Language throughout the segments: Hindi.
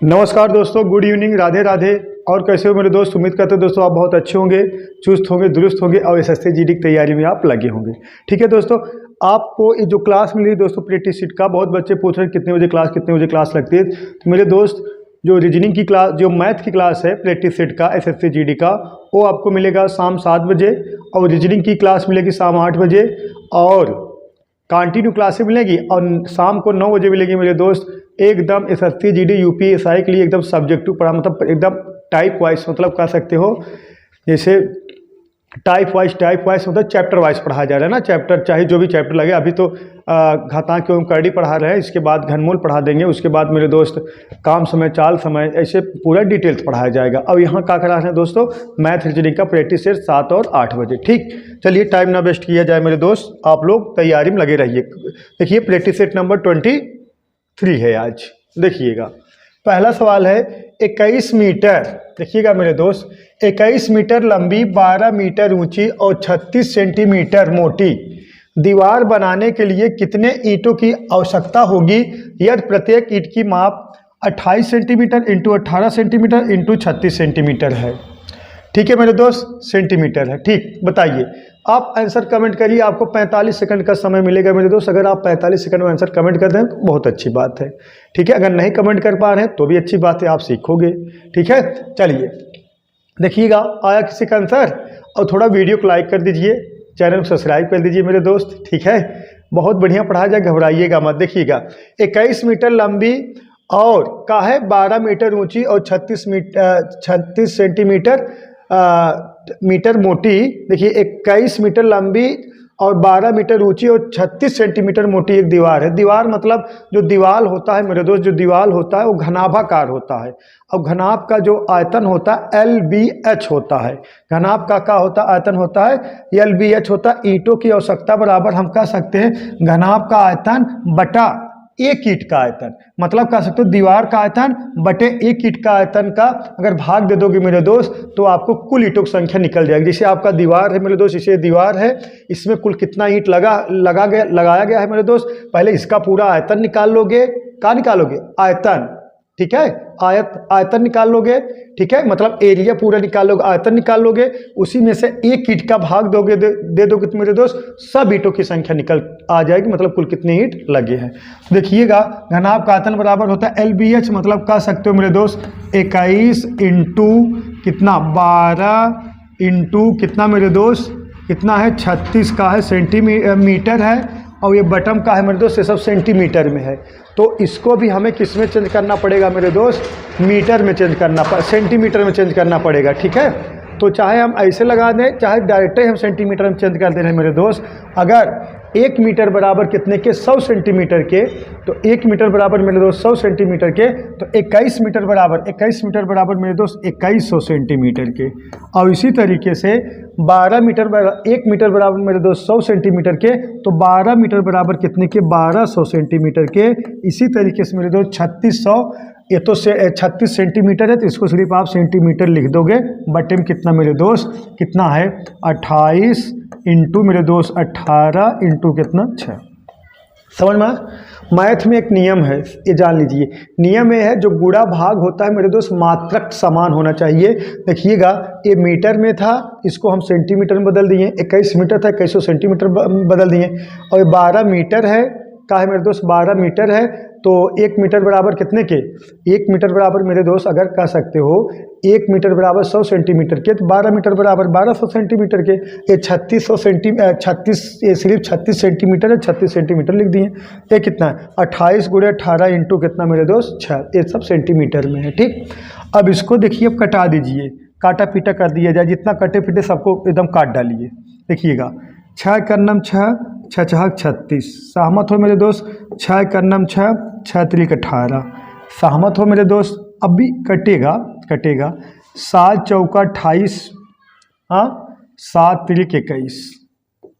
नमस्कार दोस्तों, गुड इवनिंग, राधे राधे। और कैसे हो मेरे दोस्त? उम्मीद करते हो दोस्तों आप बहुत अच्छे होंगे, चुस्त होंगे, दुरुस्त होंगे और एसएससी जीडी की तैयारी में आप लगे होंगे। ठीक है दोस्तों, आपको ये जो क्लास मिली है दोस्तों प्रैक्टिस शीट का, बहुत बच्चे पूछ रहे हैं कितने बजे क्लास लगती है। तो मेरे दोस्त जो रीजनिंग की क्लास, जो मैथ की क्लास है प्रैक्टिस शीट का एसएससी जीडी का, वो आपको मिलेगा शाम 7 बजे और रीजनिंग की क्लास मिलेगी शाम 8 बजे और कंटिन्यू क्लासें मिलेगी और शाम को 9 बजे मिलेगी मेरे दोस्त। एकदम एसएससी जीडी यूपीएसआई के लिए एकदम सब्जेक्टिव पढ़ा, मतलब एकदम टाइप वाइज, मतलब कह सकते हो जैसे टाइप वाइज मतलब चैप्टर वाइज पढ़ाया जा रहा है ना। चैप्टर चाहे जो भी चैप्टर लगे, अभी तो घातांक एवं करड़ी पढ़ा रहे हैं, इसके बाद घनमूल पढ़ा देंगे, उसके बाद मेरे दोस्त काम समय, चाल समय, ऐसे पूरा डिटेल्स पढ़ाया जाएगा। अब यहाँ क्या करा रहे हैं दोस्तों, मैथ रीजनिंग का प्रैक्टिस सेट 7 और 8 बजे। ठीक, चलिए टाइम ना वेस्ट किया जाए मेरे दोस्त, आप लोग तैयारी में लगे रहिए। देखिए प्रैक्टिस सेट नंबर 23 है आज। देखिएगा पहला सवाल है 21 मीटर, देखिएगा मेरे दोस्त, 21 मीटर लंबी, 12 मीटर ऊंची और 36 सेंटीमीटर मोटी दीवार बनाने के लिए कितने ईंटों की आवश्यकता होगी यदि प्रत्येक ईंट की माप 28 centimetre into 18 centimetre into 36 centimetre है। ठीक है मेरे दोस्त, सेंटीमीटर है। ठीक, बताइए, आप आंसर कमेंट करिए। आपको 45 सेकंड का समय मिलेगा मेरे दोस्त। अगर आप 45 सेकंड में आंसर कमेंट कर दें तो बहुत अच्छी बात है। ठीक है, अगर नहीं कमेंट कर पा रहे हैं तो भी अच्छी बात है, आप सीखोगे। ठीक है, चलिए देखिएगा आया किसी का आंसर, और थोड़ा वीडियो को लाइक कर दीजिए, चैनल को सब्सक्राइब कर दीजिए मेरे दोस्त। ठीक है, बहुत बढ़िया पढ़ाया जाए, घबराइएगा मत। देखिएगा 21 मीटर लंबी और का है 12 मीटर ऊंची और 36 सेंटीमीटर मीटर मोटी। देखिए 21 मीटर लंबी और 12 मीटर ऊंची और 36 सेंटीमीटर मोटी एक दीवार है। दीवार मतलब जो दीवार होता है मेरे दोस्त, जो दीवार होता है वो घनाभाकार होता है। अब घनाभ का जो आयतन होता है LBH होता है। घनाभ का क्या होता है? आयतन होता है LBH होता है। ईंटों की आवश्यकता बराबर हम कह सकते हैं घनाभ का आयतन बटा एक ईंट का आयतन, मतलब कह सकते हो दीवार का आयतन बटे एक ईंट का आयतन का अगर भाग दे दोगे मेरे दोस्त तो आपको कुल ईंटों की संख्या निकल जाएगी। जैसे आपका दीवार है मेरे दोस्त, इसे दीवार है, इसमें कुल कितना ईंट लगाया गया है मेरे दोस्त, पहले इसका पूरा आयतन निकाल लोगे। क्या निकालोगे? आयतन। ठीक है, आयतन निकाल लोगे। ठीक है, मतलब एरिया पूरा निकाल लोगे, आयतन निकाल लोगे, उसी में से एक ईंट का भाग दोगे, दे दोगे तो मेरे दोस्त सब ईंटों की संख्या निकल आ जाएगी, मतलब कुल कितने ईंट लगे हैं। देखिएगा घनाभ का आयतन बराबर होता है LBH, मतलब कह सकते हो मेरे दोस्त 21 इंटू कितना 12 इंटू कितना मेरे दोस्त, कितना है 36 का है सेंटीमीटर है, और ये बटम का है मेरे दोस्त, ये सब सेंटीमीटर में है। तो इसको भी हमें किस में चेंज करना पड़ेगा मेरे दोस्त? मीटर में चेंज करना सेंटीमीटर में चेंज करना पड़ेगा। ठीक है, तो चाहे हम ऐसे लगा दें, चाहे डायरेक्ट ही हम सेंटीमीटर में चेंज कर दे रहे हैं मेरे दोस्त। अगर 1 मीटर बराबर कितने के? 100 सेंटीमीटर के, तो 1 मीटर बराबर मेरे दोस्त 100 सेंटीमीटर के, तो 21 मीटर बराबर मेरे दोस्त 2100 सेंटीमीटर के। और इसी तरीके से 1 मीटर बराबर मेरे दोस्त 100 सेंटीमीटर के, तो 12 मीटर बराबर कितने के? 1200 सेंटीमीटर के। इसी तरीके से मेरे दोस्त 3600, ये तो 36 सेंटीमीटर है, तो इसको सिर्फ आप सेंटीमीटर लिख दोगे। बटे में कितना मेरे दोस्त, कितना है 28 इंटू मेरे दोस्त 18 इंटू कितना 6। समझ में? मैथ में एक नियम है, ये जान लीजिए। नियम ये है, जो गुणा भाग होता है मेरे दोस्त मात्रक समान होना चाहिए। देखिएगा ये मीटर में था, इसको हम सेंटीमीटर में बदल दिए। 21 मीटर था, 2100 सेंटीमीटर बदल दिए। और ये 12 मीटर है, का है मेरे दोस्त 12 मीटर है, तो 1 मीटर बराबर कितने के? 1 मीटर बराबर मेरे दोस्त अगर कह सकते हो 1 मीटर बराबर 100 सेंटीमीटर के, तो 12 मीटर बराबर 1200 सेंटीमीटर के। ये 36 ये सिर्फ 36 सेंटीमीटर है, 36 सेंटीमीटर लिख दिए। ये कितना है? 28 × 18 इंटू कितना मेरे दोस्त 6। ये सब सेंटीमीटर में है। ठीक, अब इसको देखिए, अब कटा दीजिए, काटा पीटा कर दिया जाए, जितना कटे पीटे सबको एकदम काट डालिए। देखिएगा 6 करनम 6, 6 छक 36, सहमत हो मेरे दोस्त? 6 करनम 6, 6 त्रिक 18, सहमत हो मेरे दोस्त? अब भी कटेगा 7 चौका 28, हाँ 7 त्रिक 21।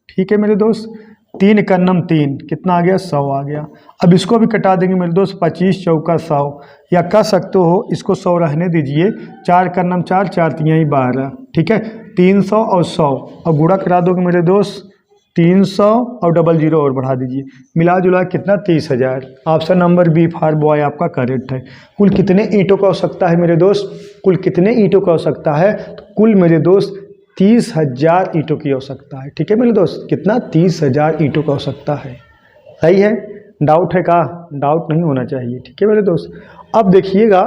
ठीक है मेरे दोस्त, 3 करनम 3, कितना आ गया? 100 आ गया। अब इसको भी कटा देंगे मेरे दोस्त, 25 चौका 100, या कह सकते हो इसको 100 रहने दीजिए। 4 करनम 4, 4 तियाई 12। ठीक है, 300 और 100 और गुणा करा दोगे मेरे दोस्त 300 और डबल जीरो और बढ़ा दीजिए, मिला जुला कितना 30,000। Option number B for boy आपका करेक्ट है। कुल कितने ईंटों का आवश्यकता है मेरे दोस्त? कुल कितने ईंटों का आवश्यकता है? तो कुल मेरे दोस्त 30,000 ईंटों की आवश्यकता है। ठीक है मेरे दोस्त, कितना 30,000 ईंटों का आवश्यकता है। सही है? डाउट है का? डाउट नहीं होना चाहिए। ठीक है मेरे दोस्त, अब देखिएगा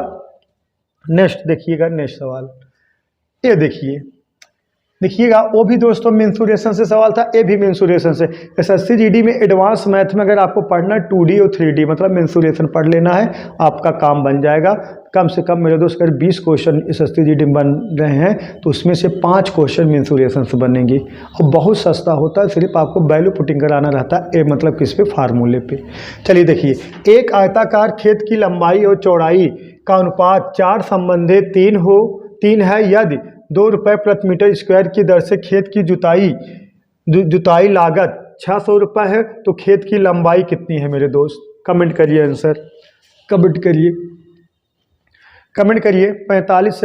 नेक्स्ट, देखिएगा नेक्स्ट सवाल। ये देखिएगा वो भी दोस्तों मेंसुरेशन से सवाल था, ये भी मेंसुरेशन से। एसएससी जीडी में एडवांस मैथ में अगर आपको पढ़ना 2D और 3D मतलब मेंसुरेशन पढ़ लेना है, आपका काम बन जाएगा। कम से कम मेरे दोस्त अगर 20 क्वेश्चन एसएससी जीडी में बन रहे हैं तो उसमें से 5 क्वेश्चन मेंसुरेशन से बनेंगे। और बहुत सस्ता होता है, सिर्फ आपको वैल्यू पुटिंग कराना रहता है, मतलब किस पे? फार्मूले पे। चलिए देखिए, एक आयताकार खेत की लंबाई और चौड़ाई का अनुपात 4/3 है यदि 2 रुपये प्रति मीटर स्क्वायर की दर से खेत की जुताई लागत 600 रुपये है, तो खेत की लंबाई कितनी है मेरे दोस्त? कमेंट करिए आंसर, कमेंट करिए, कमेंट करिए। 45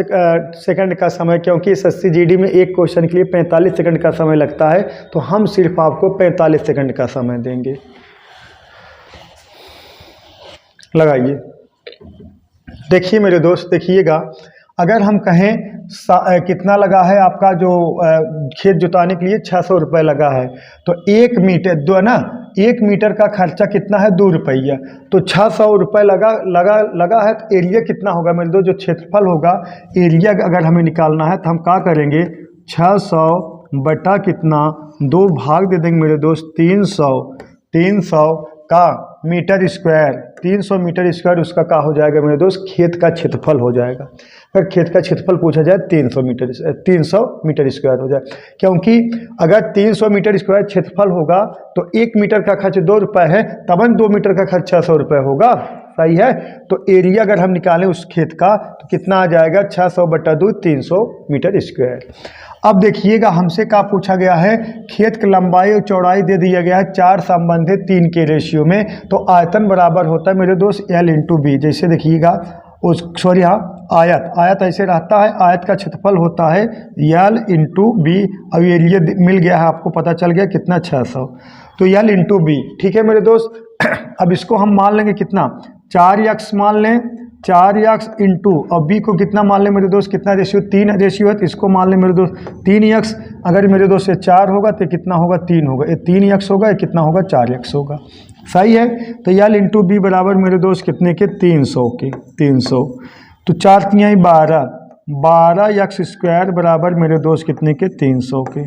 सेकंड का समय, क्योंकि एसएससी जीडी में एक क्वेश्चन के लिए 45 सेकंड का समय लगता है, तो हम सिर्फ आपको 45 सेकंड का समय देंगे। लगाइए, देखिए मेरे दोस्त, देखिएगा अगर हम कहें कितना लगा है आपका जो खेत जुताने के लिए 600 रुपये लगा है, तो 1 मीटर दो ना, 1 मीटर का खर्चा कितना है? 2 रुपया। तो 600 रुपये लगा है, तो एरिया कितना होगा मेरे दोस्त? जो क्षेत्रफल होगा, एरिया अगर हमें निकालना है तो हम क्या करेंगे? 600 बटा कितना, 2 भाग दे देंगे मेरे दोस्त 300 का मीटर स्क्वायर, 300 मीटर स्क्वायर उसका क्या हो जाएगा मेरे दोस्त? खेत का क्षेत्रफल हो जाएगा। अगर खेत का क्षेत्रफल पूछा जाए 300 मीटर स्क्वायर हो जाए, क्योंकि अगर 300 मीटर स्क्वायर क्षेत्रफल होगा तो 1 मीटर का खर्च 2 रुपये है, तब 2 मीटर का खर्च 600 रुपये होगा। सही है? तो एरिया अगर हम निकालें उस खेत का तो कितना आ जाएगा? 600 बटा 2 300 मीटर स्क्वायर। अब देखिएगा हमसे क्या पूछा गया है? खेत की लंबाई और चौड़ाई दे दिया गया है 4/3 के रेशियो में, तो आयतन बराबर होता है मेरे दोस्त L इंटू बी। जैसे देखिएगा सॉरी हाँ, आयत ऐसे रहता है, आयत का क्षेत्रफल होता है L इंटू बी। अब एरिया मिल गया है आपको, पता चल गया कितना 600, तो L इंटू बी। ठीक है मेरे दोस्त, अब इसको हम मान लेंगे कितना? 4x मान लें, 4x इंटू, और b को कितना मान लें मेरे दोस्त? कितना रेशियो? 3 रेशियो है, तो इसको मान लें मेरे दोस्त 3x। अगर मेरे दोस्त ये 4 होगा तो कितना होगा? 3 होगा। ये 3x होगा, ये कितना होगा? 4x होगा। सही है? तो L इंटू बी बराबर मेरे दोस्त कितने के? 300 के। 300 तो 4 तियाई 12, 12x स्क्वायर बराबर मेरे दोस्त कितने के? 300 के।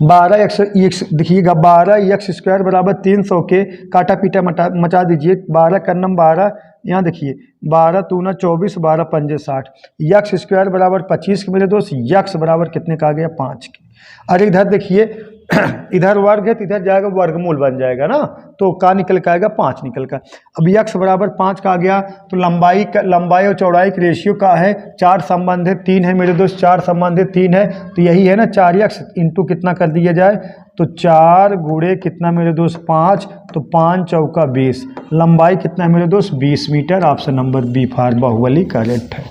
12x देखिएगा, 12x स्क्वायर बराबर 300 के। काटा पीटा मचा दीजिए, 12 कर्नम 12, यहाँ देखिए 12 दूना 24, 12 पंजे 60। यक्स स्क्वायर बराबर 25 के मेरे दोस्त, यक्स बराबर कितने का आ गया? 5 के। अरे इधर देखिए इधर वर्ग है तो इधर जाएगा वर्गमूल बन जाएगा ना, तो का निकल के आएगा? 5 निकल का। अब यक्स बराबर 5 का आ गया, तो लंबाई और चौड़ाई की रेशियो का है 4/3 है मेरे दोस्त, 4/3 है, तो यही है ना 4x इंटू कितना कर दिया जाए? तो 4 गुणे कितना मेरे दोस्त? 5, तो 5 चौका 20। लंबाई कितना है मेरे दोस्त? 20 metre. Option number B for Baahubali correct है।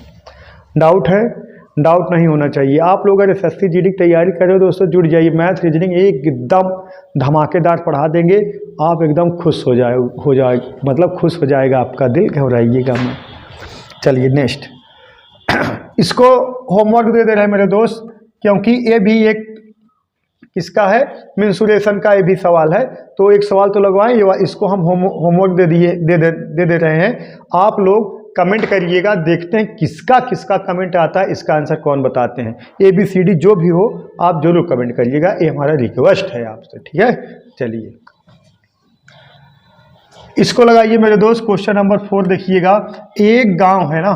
डाउट है? डाउट नहीं होना चाहिए। आप लोग अगर एसएससी जीडी की तैयारी कर रहे हो दोस्तों, जुड़ जाइए, मैथ रीजनिंग एकदम धमाकेदार पढ़ा देंगे, आप एकदम खुश हो जाए मतलब खुश हो जाएगा आपका दिल, घबराइएगा मत। चलिए नेक्स्ट इसको होमवर्क दे रहे हैं मेरे दोस्त, क्योंकि ये भी एक किसका है? मेंसुरेशन का ये भी सवाल है, तो एक सवाल तो लगवाएं, इसको हम होमवर्क दे रहे हैं। आप लोग कमेंट करिएगा, देखते हैं किसका किसका कमेंट आता है, इसका आंसर कौन बताते हैं। ABCD जो भी हो आप जरूर कमेंट करिएगा, ये हमारा रिक्वेस्ट है आपसे। ठीक है, चलिए इसको लगाइए मेरे दोस्त। क्वेश्चन नंबर 4 देखिएगा। एक गांव है ना,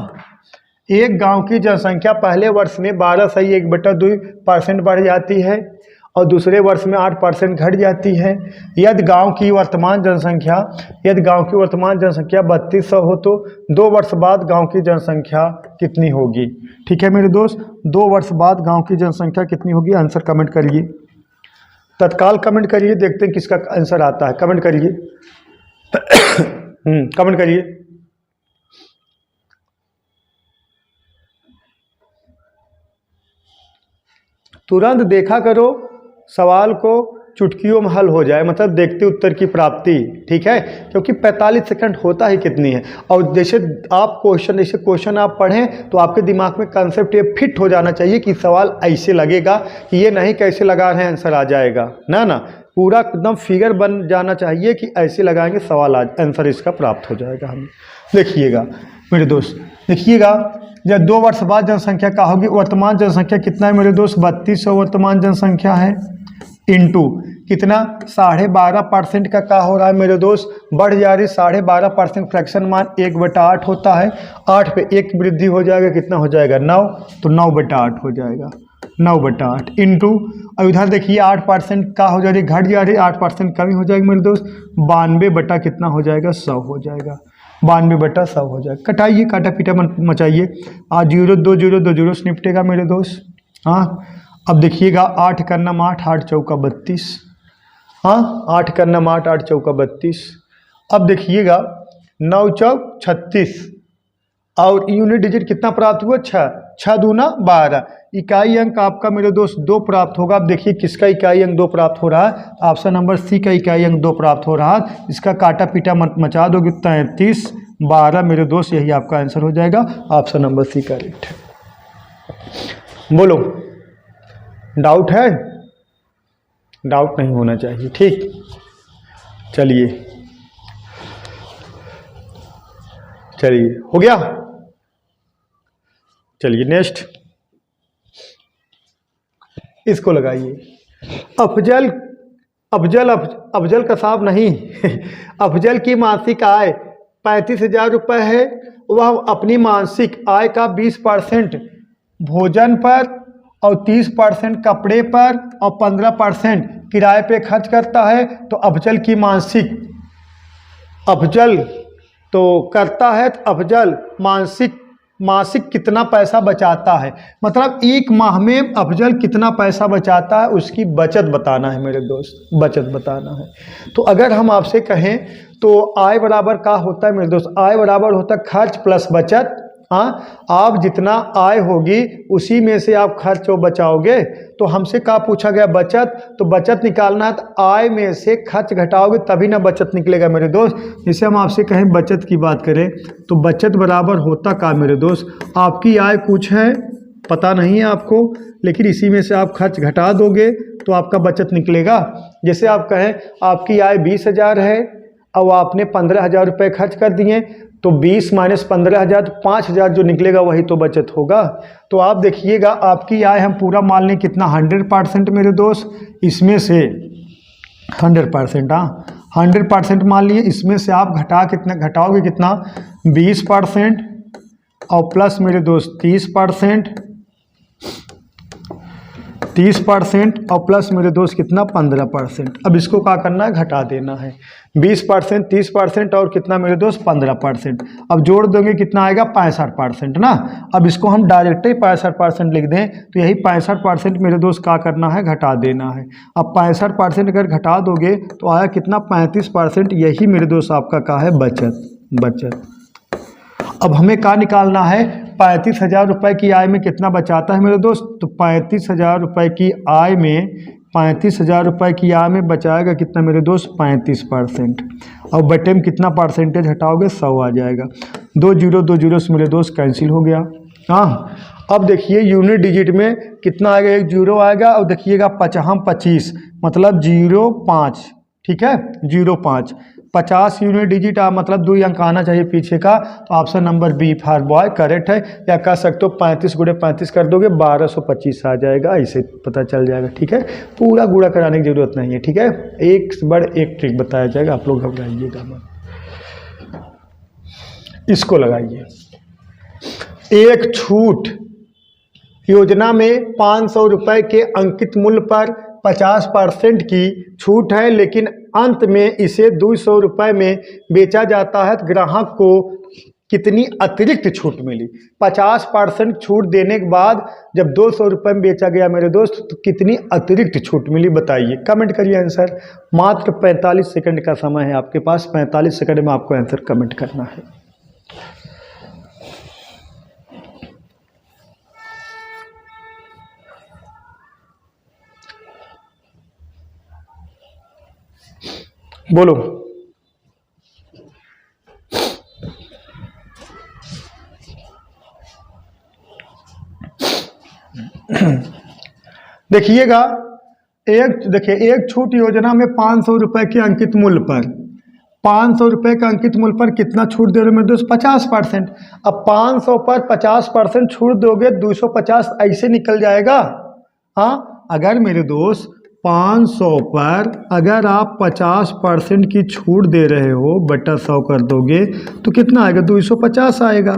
एक गांव की जनसंख्या पहले वर्ष में 12.1/2% बढ़ जाती है और दूसरे वर्ष में 8% घट जाती है। यदि गांव की वर्तमान जनसंख्या 3200 हो तो 2 वर्ष बाद गांव की जनसंख्या कितनी होगी? ठीक है मेरे दोस्त, 2 वर्ष बाद गांव की जनसंख्या कितनी होगी? आंसर कमेंट करिए, तत्काल कमेंट करिए, देखते हैं किसका आंसर आता है। कमेंट करिए कमेंट करिए। तुरंत देखा करो सवाल को, चुटकियों में हल हो जाए, मतलब देखते उत्तर की प्राप्ति, ठीक है, क्योंकि 45 सेकंड होता ही कितनी है। और जैसे आप क्वेश्चन आप पढ़ें तो आपके दिमाग में कंसेप्ट ये फिट हो जाना चाहिए कि सवाल ऐसे लगेगा, कि ये नहीं कैसे लगा रहे हैं आंसर आ जाएगा, ना पूरा एकदम फिगर बन जाना चाहिए कि ऐसे लगाएंगे सवाल आज आंसर इसका प्राप्त हो जाएगा हमें। देखिएगा मेरे दोस्त, देखिएगा, जब 2 वर्ष बाद जनसंख्या क्या होगी, वर्तमान जनसंख्या कितना है मेरे दोस्त, 3200 वर्तमान जनसंख्या है, इंटू कितना 12.5% का क्या हो रहा है मेरे दोस्त, बढ़ जा रही 12.5%, फ्रैक्शन मान 1/8 होता है, 8 पे 1 वृद्धि हो जाएगा, कितना हो जाएगा 9, तो 9/8 हो जाएगा, 9/8 इंटू, और इधर देखिए 8% का हो जा रही, घट जा रही, 8% कमी हो जाएगी मेरे दोस्त, 92 बटा कितना हो जाएगा 100 हो जाएगा, 92/100 हो जाएगा। कटाइए, काटा पीटा मचाइए, आज 0 2 0 2 0 से निपटेगा मेरे दोस्त। हाँ, अब देखिएगा 8 का नाम 8, 8 चौका 32, हाँ 8 का नाम 8, 8 चौका 32। अब देखिएगा 9 चौक 36, और यूनिट डिजिट कितना प्राप्त हुआ, 6, 6 दूना 12, इकाई अंक आपका मेरे दोस्त 2 प्राप्त होगा। अब देखिए किसका इकाई अंक 2 प्राप्त हो रहा है, ऑप्शन नंबर सी का इकाई अंक 2 प्राप्त हो रहा है। इसका काटा पीटा मचा दोगे 33 12 मेरे दोस्त, यही आपका आंसर हो जाएगा, ऑप्शन नंबर सी करेक्ट है। बोलो डाउट है, डाउट नहीं होना चाहिए, ठीक। चलिए हो गया, चलिए नेक्स्ट इसको लगाइए। अफजल अफजल कसाब नहीं अफजल की मासिक आय 35,000 रुपये है। वह अपनी मासिक आय का 20% भोजन पर और 30% कपड़े पर और 15% किराए पे खर्च करता है। तो अफजल की अफजल तो करता है, तो अफजल मासिक कितना पैसा बचाता है, मतलब एक माह में अफजल कितना पैसा बचाता है, उसकी बचत बताना है मेरे दोस्त, बचत बताना है। तो अगर हम आपसे कहें तो आय बराबर क्या होता है मेरे दोस्त, आय बराबर होता है खर्च प्लस बचत। हाँ, आप जितना आय होगी उसी में से आप खर्च और बचाओगे। तो हमसे क्या पूछा गया, बचत, तो बचत निकालना है तो आय में से खर्च घटाओगे तभी ना बचत निकलेगा मेरे दोस्त। जैसे हम आपसे कहें बचत की बात करें तो बचत बराबर होता क्या मेरे दोस्त, आपकी आय कुछ है पता नहीं है आपको, लेकिन इसी में से आप खर्च घटा दोगे तो आपका बचत निकलेगा। जैसे आप कहें आपकी आय 20,000 है और आपने 15,000 रुपये खर्च कर दिए, तो 20 माइनस 15,000 तो 5,000 जो निकलेगा वही तो बचत होगा। तो आप देखिएगा आपकी आय हम पूरा मान लें कितना 100% मेरे दोस्त, इसमें से 100%, हाँ 100% मान लिए, इसमें से आप घटाओगे कितना 20% और प्लस मेरे दोस्त 30% और प्लस मेरे दोस्त कितना 15%। अब इसको क्या करना है, घटा देना है। 20%, 30% और कितना मेरे दोस्त 15%। अब जोड़ देंगे कितना आएगा 65% ना। अब इसको हम डायरेक्ट ही 65% लिख दें तो यही 65% मेरे दोस्त क्या करना है, घटा देना है। अब 65% अगर घटा दोगे तो आया कितना 35%, यही मेरे दोस्त आपका क्या है, बचत। अब हमें क्या निकालना है, 35,000 रुपये की आय में कितना बचाता है मेरे दोस्त, तो 35,000 रुपये की आय में 35,000 रुपये की आय में बचाएगा कितना मेरे दोस्त 35%। और बटे में कितना परसेंटेज हटाओगे 100 आ जाएगा। 2 0 से मेरे दोस्त कैंसिल हो गया। हाँ, अब देखिए यूनिट डिजिट में कितना आएगा, 1 0 आएगा और देखिएगा 25 मतलब 0.5, ठीक है 0.5, 50 यूनिट डिजिट मतलब 2 अंक आना चाहिए पीछे का। तो option number B for boy correct है। या कह सकते हो 35 × 35 कर दोगे 1225 आ जाएगा, ऐसे पता चल जाएगा, ठीक है। पूरा गुणा कराने की जरूरत नहीं है, ठीक है। एक से बढ़ एक ट्रिक बताया जाएगा, आप लोग घबराइएगा मत। इसको लगाइए, एक छूट योजना में 500 रुपये के अंकित मूल्य पर 50% की छूट है, लेकिन अंत में इसे 200 रुपये में बेचा जाता है। तो ग्राहक को कितनी अतिरिक्त छूट मिली। 50% छूट देने के बाद जब 200 रुपये में बेचा गया मेरे दोस्त, तो कितनी अतिरिक्त छूट मिली बताइए। कमेंट करिए आंसर। मात्र 45 सेकंड का समय है आपके पास, 45 सेकंड में आपको आंसर कमेंट करना है। बोलो। देखिएगा, एक छूट योजना में 500 रुपए के अंकित मूल्य पर 500 रुपए का अंकित मूल्य पर कितना छूट दे रहे हो मेरे दोस्त? 50%। अब 500 पर 50% छूट दोगे 250 ऐसे निकल जाएगा। हाँ, अगर मेरे दोस्त 500 पर अगर आप 50% की छूट दे रहे हो बटा 100 कर दोगे तो कितना आएगा? 250 आएगा।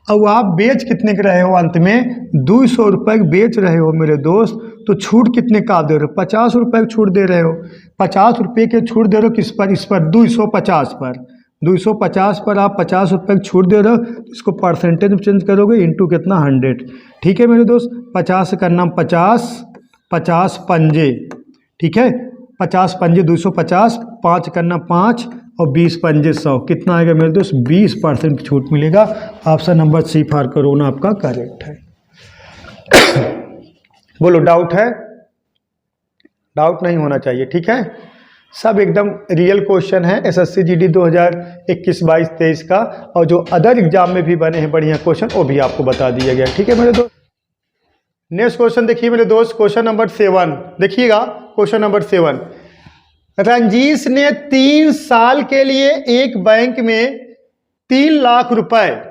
अब आप बेच कितने के रहे हो? अंत में 200 रुपये बेच रहे हो मेरे दोस्त, तो छूट कितने का दे रहे हो? 50 रुपये की छूट दे रहे हो। 50 रुपये के छूट दे रहे हो किस पर? इस पर 250 पर। 250 पर आप 50 रुपये की छूट दे रहे हो, इसको परसेंटेज में चेंज करोगे इंटू कितना? 100। ठीक है मेरे दोस्त, 50 का नाम 50, 50 पंजे, ठीक है, 50 पंजे 250, 5 करना 5 और 20 पंजे 100, कितना आएगा मेरे दोस्त? 20% की छूट मिलेगा। Option number C for corona आपका करेक्ट है। बोलो, डाउट है? डाउट नहीं होना चाहिए, ठीक है। सब एकदम रियल क्वेश्चन है एसएससी जीडी 2021, 22, 23 का, और जो अदर एग्जाम में भी बने हैं बढ़िया क्वेश्चन वो भी आपको बता दिया गया, ठीक है मेरे दोस्त। नेक्स्ट क्वेश्चन देखिए मेरे दोस्त, क्वेश्चन नंबर 7 देखिएगा। क्वेश्चन नंबर 7, रंजीश ने 3 साल के लिए एक बैंक में 3 लाख रुपए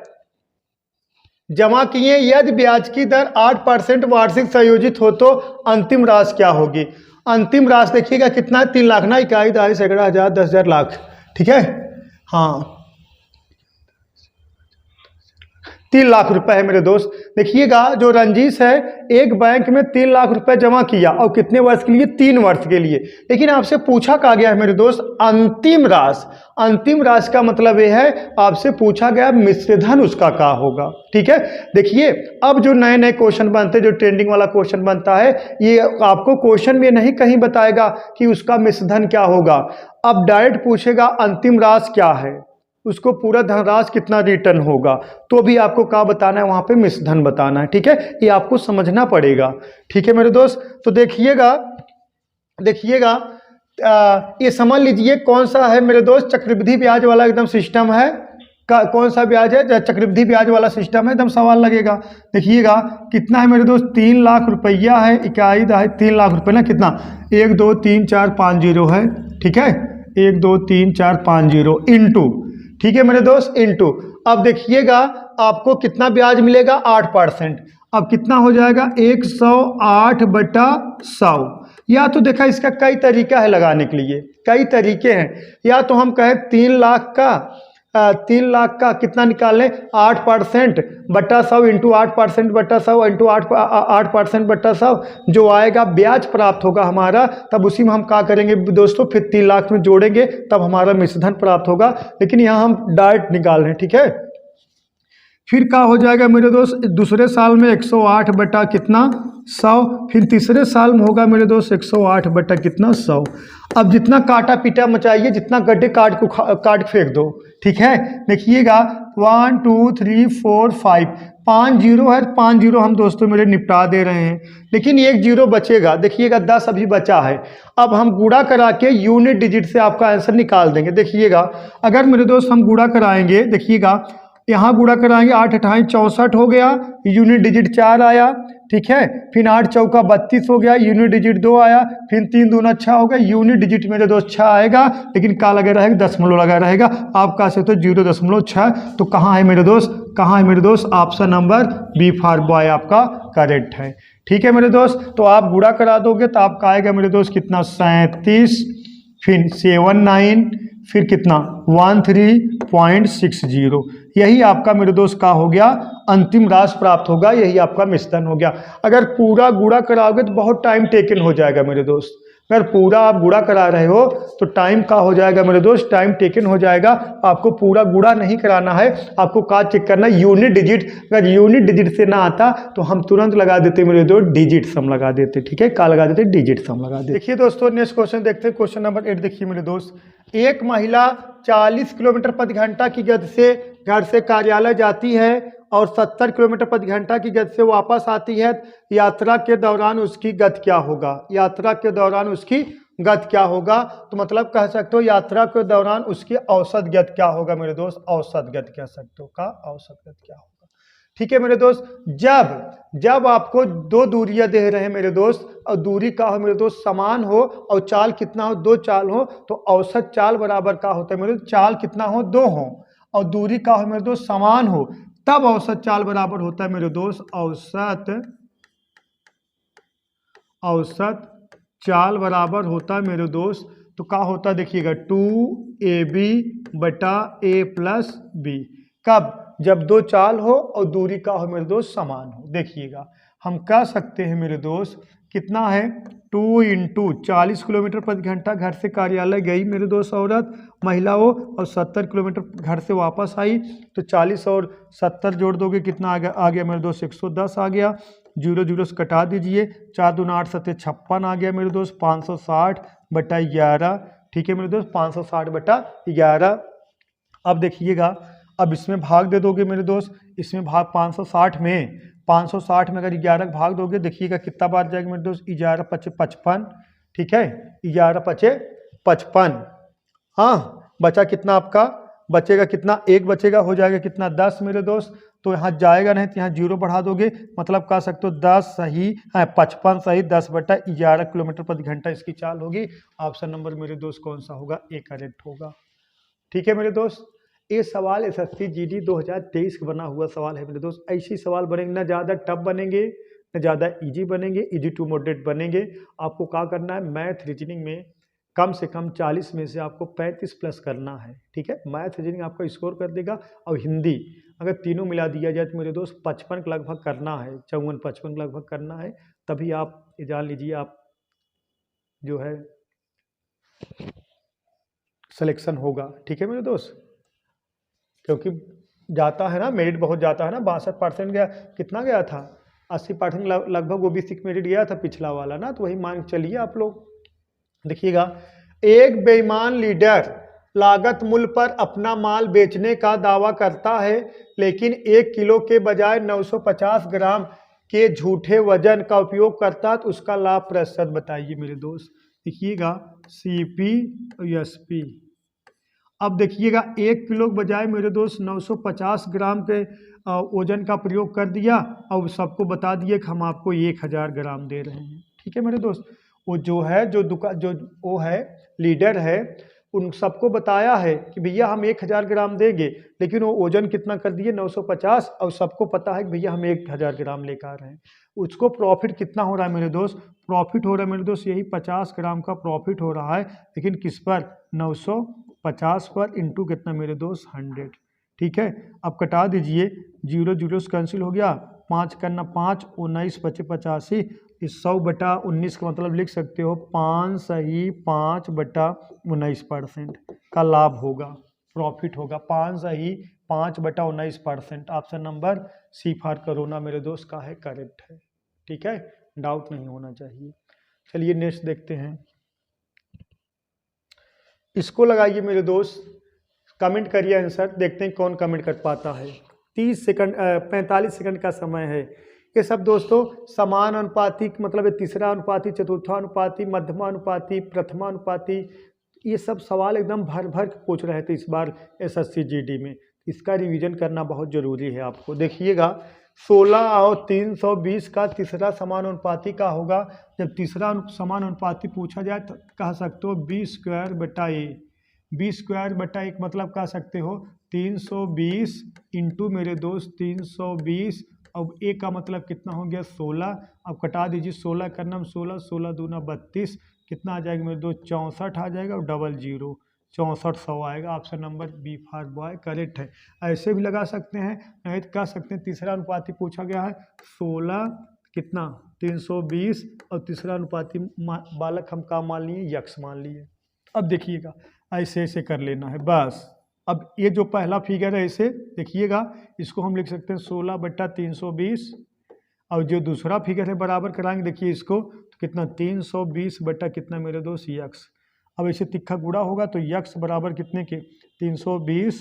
जमा किए। यदि ब्याज की दर 8% वार्षिक संयोजित हो तो अंतिम राशि क्या होगी? अंतिम राशि देखिएगा कितना है? 3 लाख ना, इकाई, दहाई, सैकड़ा, हजार, 10,000, लाख, ठीक है। हाँ, 3 लाख रुपए है मेरे दोस्त। देखिएगा, जो रंजीश है एक बैंक में 3 लाख रुपए जमा किया और कितने वर्ष के लिए? 3 वर्ष के लिए। लेकिन आपसे पूछा क्या गया है मेरे दोस्त? अंतिम राशि। अंतिम राशि का मतलब यह है आपसे पूछा गया मिश्र धन उसका क्या होगा, ठीक है। देखिए, अब जो नए नए क्वेश्चन बनते हैं, जो ट्रेंडिंग वाला क्वेश्चन बनता है, ये आपको क्वेश्चन में नहीं कहीं बताएगा कि उसका मिश्र धन क्या होगा। अब डायरेक्ट पूछेगा अंतिम राशि क्या है, उसको पूरा धनराशि कितना रिटर्न होगा, तो भी आपको क्या बताना है? वहाँ पे मिश्र धन बताना है, ठीक है। ये आपको समझना पड़ेगा, ठीक है मेरे दोस्त। तो देखिएगा, ये समझ लीजिए कौन सा है मेरे दोस्त? चक्रवृद्धि ब्याज वाला एकदम सिस्टम है। कौन सा ब्याज है? चक्रवृद्धि ब्याज वाला सिस्टम है, एकदम सवाल लगेगा। देखिएगा कितना है मेरे दोस्त? 3 लाख रुपया है, इकाई, दहाई, 3 लाख रुपये ना, कितना? 1 2 3 4 5 0 है, ठीक है। 1 2 3 4 5 0 इंटू, ठीक है मेरे दोस्त, इंटू। अब देखिएगा आपको कितना ब्याज मिलेगा? 8%। अब कितना हो जाएगा? 108 बटा 100। या तो देखा, इसका कई तरीका है लगाने के लिए, कई तरीके हैं। या तो हम कहें 3 लाख का कितना निकालें? 8% बटा 100 इंटू 8% बटा 100 इंटू 8% बटा 100, जो आएगा ब्याज प्राप्त होगा हमारा, तब उसी में हम क्या करेंगे दोस्तों? फिर 3 लाख में जोड़ेंगे, तब हमारा मिश्र धन प्राप्त होगा। लेकिन यहाँ हम डायरेक्ट निकाल रहे हैं, ठीक है। फिर क्या हो जाएगा मेरे दोस्त? दूसरे साल में 108 बटा कितना? 100। फिर तीसरे साल में होगा मेरे दोस्त 108 बटा कितना? 100। अब जितना काटा पीटा मचाइए, जितना गड्ढे काट फेंक दो, ठीक है। देखिएगा 1 2 3 4 5, 5 जीरो है, 5 जीरो हम दोस्तों मेरे निपटा दे रहे हैं, लेकिन 1 जीरो बचेगा। देखिएगा 10 अभी बचा है। अब हम गुणा करा के यूनिट डिजिट से आपका आंसर निकाल देंगे। देखिएगा, अगर मेरे दोस्त हम गुणा कराएंगे, देखिएगा यहाँ गुणा कराएंगे, 8 8 64 हो गया, यूनिट डिजिट 4 आया, ठीक है। फिर 8 चौका 32 हो गया, यूनिट डिजिट 2 आया। फिर 3 दूना 6 हो गया, यूनिट डिजिट मेरे दोस्त 6 आएगा, लेकिन क्या लगा रहेगा? दशमलव लगा रहेगा। आपका से तो 0.6। तो कहाँ है मेरे दोस्त? कहाँ है मेरे दोस्त? Option number B for boy आपका करेक्ट है, ठीक है मेरे दोस्त। तो आप गुणा करा दोगे तो आपका आएगा मेरे दोस्त कितना? 37, फिर 79, फिर कितना? 13.60। यही आपका मेरे दोस्त का हो गया? अंतिम राशि प्राप्त होगा, यही आपका मिश्र धन हो गया। अगर पूरा गुणा कराओगे तो बहुत टाइम टेकन हो जाएगा मेरे दोस्त। अगर पूरा आप गुणा करा रहे हो तो टाइम का हो जाएगा मेरे दोस्त? टाइम टेकन हो जाएगा। आपको पूरा गुणा नहीं कराना है, आपको का चेक करना है? Unit digit. अगर यूनिट डिजिट से ना आता तो हम तुरंत लगा देते मेरे दोस्त, डिजिट सम लगा देते, ठीक है। का लगा देते? डिजिट सम लगा देते। देखिए दोस्तों, नेक्स्ट क्वेश्चन देखते हैं, क्वेश्चन नंबर 8 देखिए मेरे दोस्त। एक महिला 40 किलोमीटर प्रति घंटा की गति से घर से कार्यालय जाती है और 70 किलोमीटर प्रति घंटा की गति से वापस आती है। यात्रा के दौरान उसकी गति क्या होगा? यात्रा के दौरान उसकी गति क्या होगा, तो मतलब कह सकते हो यात्रा के दौरान उसकी औसत गति क्या होगा मेरे दोस्त, औसत गति कह सकते हो, का औसत गति क्या होगा। ठीक है मेरे दोस्त, जब आपको दो दूरियां दे रहे हैं मेरे दोस्त और दूरी का हो मेरे दोस्त समान हो और चाल कितना हो, दो चाल हो, तो औसत चाल बराबर का होता है मेरे दोस्त, चाल कितना हो, दो हो और दूरी का हो मेरे दोस्त समान हो, तब औसत चाल बराबर होता है मेरे दोस्त, औसत चाल बराबर होता है मेरे दोस्त। तो क्या होता है देखिएगा 2ab बटा a प्लस बी। कब, जब दो चाल हो और दूरी का हो मेरे दोस्त समान हो। देखिएगा हम कह सकते हैं मेरे दोस्त कितना है, 2 इंटू 40 किलोमीटर प्रति घंटा घर से कार्यालय गई मेरे दोस्त औरत महिला हो और 70 किलोमीटर घर से वापस आई, तो 40 और 70 जोड़ दोगे कितना आ गया मेरे दोस्त, 110 आ गया। जीरो जीरो से कटा दीजिए, 4 दूना 8 7 56 आ गया मेरे दोस्त, 560 बटा 11। ठीक है मेरे दोस्त, 560 बटा 11। अब देखिएगा, अब इसमें भाग दे दोगे मेरे दोस्त, इसमें भाग 560 में अगर 11 भाग दोगे देखिएगा कितना बार जाएगा मेरे दोस्त, 11 पचे 55। ठीक है, 11 पचे 55। हाँ, बचा कितना आपका, बचेगा कितना, एक बचेगा, हो जाएगा कितना 10 मेरे दोस्त। तो यहाँ जाएगा नहीं तो यहाँ जीरो बढ़ा दोगे, मतलब कह सकते हो 10 सही 55 सही 10 बटा 11 किलोमीटर प्रति घंटा इसकी चाल होगी। ऑप्शन नंबर मेरे दोस्त कौन सा होगा, ए करेक्ट होगा। ठीक है मेरे दोस्त, ये सवाल एसएससी जीडी 2023 का बना हुआ सवाल है मेरे दोस्त। ऐसे सवाल बनेंगे, ना ज़्यादा टफ बनेंगे ना ज़्यादा इजी बनेंगे, इजी टू मॉडरेट बनेंगे। आपको क्या करना है, मैथ रीजनिंग में कम से कम 40 में से आपको 35 प्लस करना है। ठीक है, मैथ रीजनिंग आपका स्कोर कर देगा और हिंदी अगर तीनों मिला दिया जाए तो मेरे दोस्त 55 के लगभग करना है, 54-55 के लगभग करना है, तभी आप ये जान लीजिए आप जो है सिलेक्शन होगा। ठीक है मेरे दोस्त, क्योंकि जाता है ना मेरिट बहुत जाता है ना, 62% गया, कितना गया था 80% लगभग ओबीसी का मेरिट गया था पिछला वाला ना, तो वही मान चलिए आप लोग। देखिएगा, एक बेईमान लीडर लागत मूल्य पर अपना माल बेचने का दावा करता है लेकिन 1 किलो के बजाय 950 ग्राम के झूठे वजन का उपयोग करता है, तो उसका लाभ प्रतिशत बताइए मेरे दोस्त। देखिएगा सीपी और एसपी। अब देखिएगा 1 किलो के बजाय मेरे दोस्त 950 ग्राम के वजन का प्रयोग कर दिया और सबको बता दिए कि हम आपको 1000 ग्राम दे रहे हैं। ठीक है मेरे दोस्त, वो जो है जो वो है लीडर है, उन सबको बताया है कि भैया हम 1000 ग्राम देंगे, लेकिन वो वजन कितना कर दिए 950, और सबको पता है कि भैया हम 1000 ग्राम लेकर आ रहे हैं। उसको प्रॉफिट कितना हो रहा है मेरे दोस्त, प्रॉफिट हो रहा है मेरे दोस्त यही 50 ग्राम का प्रॉफिट हो रहा है, लेकिन किस पर 950 पर इंटू कितना मेरे दोस्त 100। ठीक है, अब कटा दीजिए, जीरो जीरो से कैंसिल हो गया, 5 करना 5 19 पचे 85, इस 100 बटा 19 का मतलब लिख सकते हो 5 सही 5 बटा 19% का लाभ होगा, प्रॉफिट होगा 5 सही 5 बटा 19%। Option number C for corona मेरे दोस्त का है करेक्ट है। ठीक है, डाउट नहीं होना चाहिए। चलिए नेक्स्ट देखते हैं, इसको लगाइए मेरे दोस्त, कमेंट करिए आंसर, देखते हैं कौन कमेंट कर पाता है। 30 सेकंड 45 सेकंड का समय है। ये सब दोस्तों समान अनुपाती मतलब तीसरा अनुपाती, चतुर्था अनुपाती, मध्यमा अनुपाती, प्रथमा अनुपाती, ये सब सवाल एकदम भर भर के पूछ रहे थे इस बार एसएससी जीडी में। इसका रिवीजन करना बहुत ज़रूरी है आपको। देखिएगा 16 और 320 का तीसरा समानुपाती का होगा। जब तीसरा समानुपाती पूछा जाए तो कह सकते हो बी स्क्वायर बटा ए, बी स्क्वायर बटा एक मतलब कह सकते हो 320 इंटू मेरे दोस्त 320, अब ए का मतलब कितना हो गया 16। अब कटा दीजिए, 16 करना 16, 16 दूना 32, कितना आ जाएगा मेरे दोस्त 64 आ जाएगा और डबल जीरो 6400 आएगा। Option number B for boy correct है। ऐसे भी लगा सकते हैं, नहीं तो कह सकते हैं तीसरा अनुपाती पूछा गया है 16 कितना 320 और तीसरा अनुपाती बालक हम काम मान लिए यक्स मान लिए। अब देखिएगा ऐसे ऐसे कर लेना है बस। अब ये जो पहला फिगर है इसे देखिएगा, इसको हम लिख सकते हैं 16 बट्टा 320, और जो दूसरा फिगर है बराबर कराएंगे देखिए इसको, तो कितना 320 बट्टा कितना मेरे दोस्त यक्स। अब ऐसे तिक्का गुणा होगा तो यक्स बराबर कितने के 320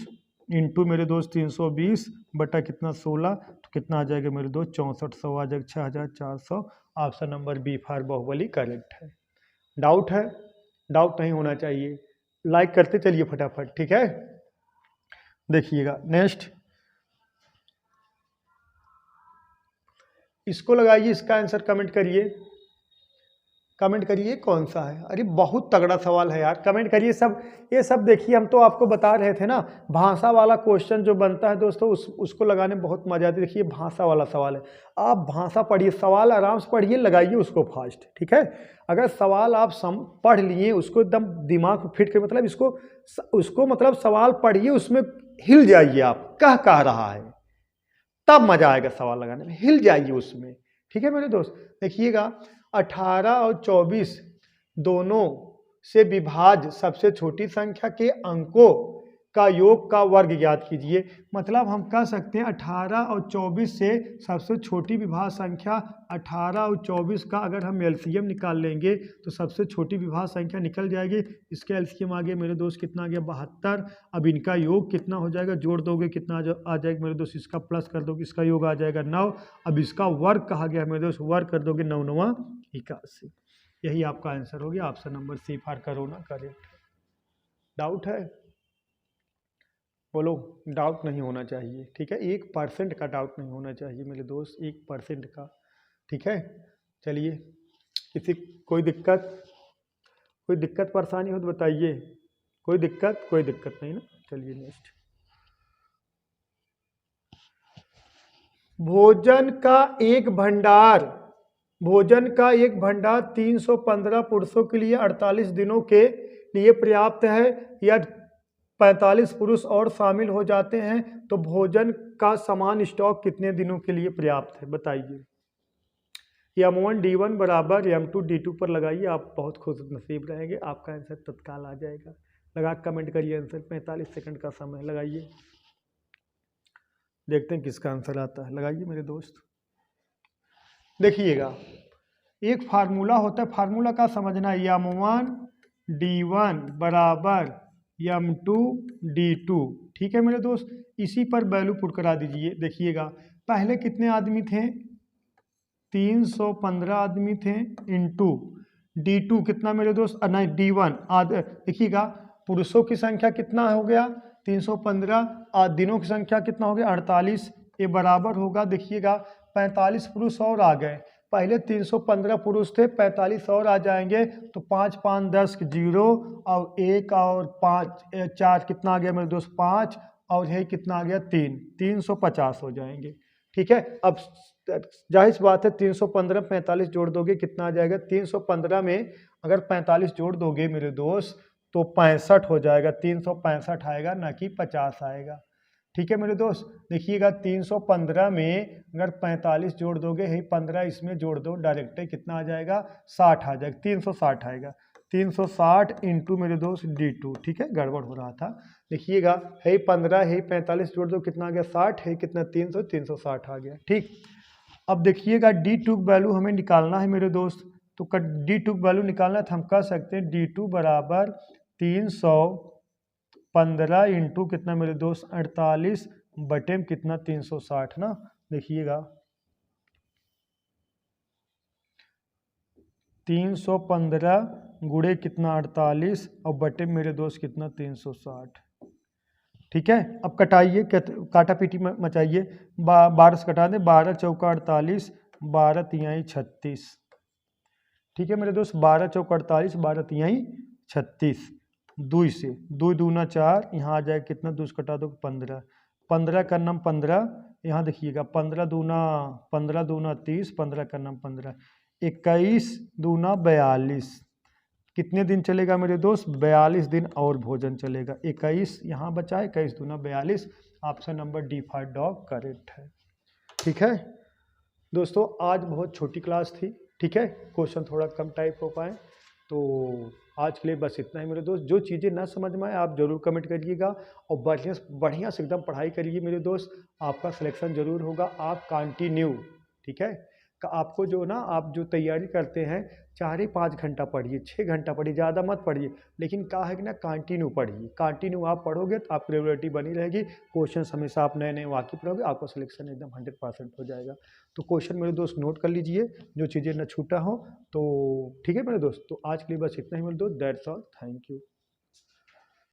इंटू मेरे दोस्त 320 बट्टा कितना 16, तो कितना आ जाएगा मेरे दोस्त 6400 आ जाएगा 6400। Option number B for Baahubali correct है। डाउट है डाउट नहीं होना चाहिए। लाइक करते चलिए फटाफट, ठीक है। देखिएगा नेक्स्ट, इसको लगाइए, इसका आंसर कमेंट करिए, कमेंट करिए कौन सा है। अरे बहुत तगड़ा सवाल है यार, कमेंट करिए सब। ये सब देखिए, हम तो आपको बता रहे थे ना, भाषा वाला क्वेश्चन जो बनता है दोस्तों, उसको लगाने में बहुत मजा आती है। देखिए भाषा वाला सवाल है, आप भाषा पढ़िए, सवाल आराम से पढ़िए, लगाइए उसको फास्ट, ठीक है। अगर सवाल आप पढ़ लिए, उसको एकदम दिमाग में फिट कर, मतलब उसको मतलब सवाल पढ़िए, उसमें हिल जाइए, आप कह रहा है, तब मजा आएगा सवाल लगाने में, हिल जाइए उसमें, ठीक है मेरे दोस्त। देखिएगा 18 और 24 दोनों से विभाज्य सबसे छोटी संख्या के अंकों का योग का वर्ग ज्ञात कीजिए। मतलब हम कह सकते हैं 18 और 24 से सबसे छोटी विभाज्य संख्या 18 और 24 का अगर हम एलसीएम निकाल लेंगे तो सबसे छोटी विभाज्य संख्या निकल जाएगी। इसका एलसीएम आ गया मेरे दोस्त, कितना आ गया 72। अब इनका योग कितना हो जाएगा, जोड़ दोगे कितना आ जाएगा मेरे दोस्त, इसका प्लस कर दोगे, इसका योग आ जाएगा 9। अब इसका वर्ग कहा गया मेरे दोस्त, वर्ग कर दोगे 9 9 81। यही आपका आंसर हो गया, option number C for corona correct. Doubt है, बोलो। डाउट नहीं होना चाहिए, ठीक है। 1% का डाउट नहीं होना चाहिए मेरे दोस्त, 1% का, ठीक है। चलिए, किसी कोई दिक्कत परेशानी हो तो बताइए। कोई दिक्कत नहीं ना। चलिए नेक्स्ट, भोजन का एक भंडार 315 पुरुषों के लिए 48 दिनों के लिए पर्याप्त है, या 45 पुरुष और शामिल हो जाते हैं तो भोजन का समान स्टॉक कितने दिनों के लिए पर्याप्त है, बताइए। M1 D1 बराबर M2 D2 पर लगाइए, आप बहुत खुश नसीब रहेंगे, आपका आंसर तत्काल आ जाएगा। लगा कमेंट करिए आंसर, 45 सेकंड का समय लगाइए, देखते हैं किसका आंसर आता है। लगाइए मेरे दोस्त। देखिएगा, एक फार्मूला होता है, फार्मूला का समझना है। M1 D1 बराबर M2 D2, ठीक है मेरे दोस्त। इसी पर वैल्यू पुट करा दीजिए। देखिएगा पहले कितने आदमी थे, 315 आदमी थे, इंटू D2 कितना मेरे दोस्त, नहीं D1 देखिएगा पुरुषों की संख्या कितना हो गया 315, दिनों की संख्या कितना हो गया 48, ये बराबर होगा। देखिएगा 45 पुरुष और आ गए, पहले 315 पुरुष थे, 45 और आ जाएंगे तो 5 5 10 0, और 1 और 5 4 कितना आ गया मेरे दोस्त 5, और है कितना आ गया 3, 350 हो जाएंगे, ठीक है। अब जाहिर सी बात है 315 45 जोड़ दोगे कितना आ जाएगा, 315 में अगर 45 जोड़ दोगे मेरे दोस्त तो 65 हो जाएगा, 365 आएगा, ना कि 50 आएगा, ठीक है मेरे दोस्त। देखिएगा 315 में अगर 45 जोड़ दोगे, है 15 इसमें जोड़ दो, डायरेक्ट कितना आ जाएगा 60 आ जाएगा, 360 आएगा, 360 इंटू मेरे दोस्त D2, ठीक है, गड़बड़ हो रहा था। देखिएगा है 15 है 45 जोड़ दो कितना आ गया 60, है कितना 360 आ गया, ठीक। अब देखिएगा D2 वैल्यू हमें निकालना है मेरे दोस्त, तो D2 वैल्यू निकालना है तो हम कह सकते हैं D2 बराबर 315 इंटू कितना मेरे दोस्त 48 बटे में कितना 360 ना। देखिएगा 315 गुणे कितना 48 और बटे मेरे दोस्त कितना 360, ठीक है। अब कटाइए, काटा पीटी मचाइए, 12 से कटा दें, 12 चौका 48, 12 तिहाई 36, ठीक है मेरे दोस्त, 12 चौका 48, 12 तिहाई 36, 2 से 2 दूना 4, यहाँ आ जाए कितना 2 से कटा दो 15, 15 का नम 15, यहाँ देखिएगा 15 दूना 30, 15 का नम 15, 21 दूना 42, कितने दिन चलेगा मेरे दोस्त 42 दिन और भोजन चलेगा। 21 यहाँ बचा है, 21 दूना 42, option number D for dog correct है, ठीक है दोस्तों। आज बहुत छोटी क्लास थी, ठीक है, क्वेश्चन थोड़ा कम टाइप हो पाए, तो आज के लिए बस इतना ही मेरे दोस्त। जो चीज़ें ना समझ में आए आप ज़रूर कमेंट करिएगा, और बढ़िया से एकदम पढ़ाई करिए मेरे दोस्त, आपका सिलेक्शन ज़रूर होगा। आप कंटिन्यू, ठीक है, आपको जो ना आप जो तैयारी करते हैं 4 ही 5 घंटा पढ़िए, 6 घंटा पढ़िए, ज़्यादा मत पढ़िए, लेकिन क्या है कि ना कंटिन्यू पढ़िए। कंटिन्यू आप पढ़ोगे तो आपकी रेगुलरिटी बनी रहेगी, क्वेश्चन हमेशा आप नए नए वाकिफ रहोगे, आपका सिलेक्शन एकदम 100% हो जाएगा। तो क्वेश्चन मेरे दोस्त नोट कर लीजिए, जो चीज़ें न छूटा हो। तो ठीक है मेरे दोस्त, तो आज के लिए बस इतना ही मेरे दोस्त, दैट्स ऑल, थैंक यू।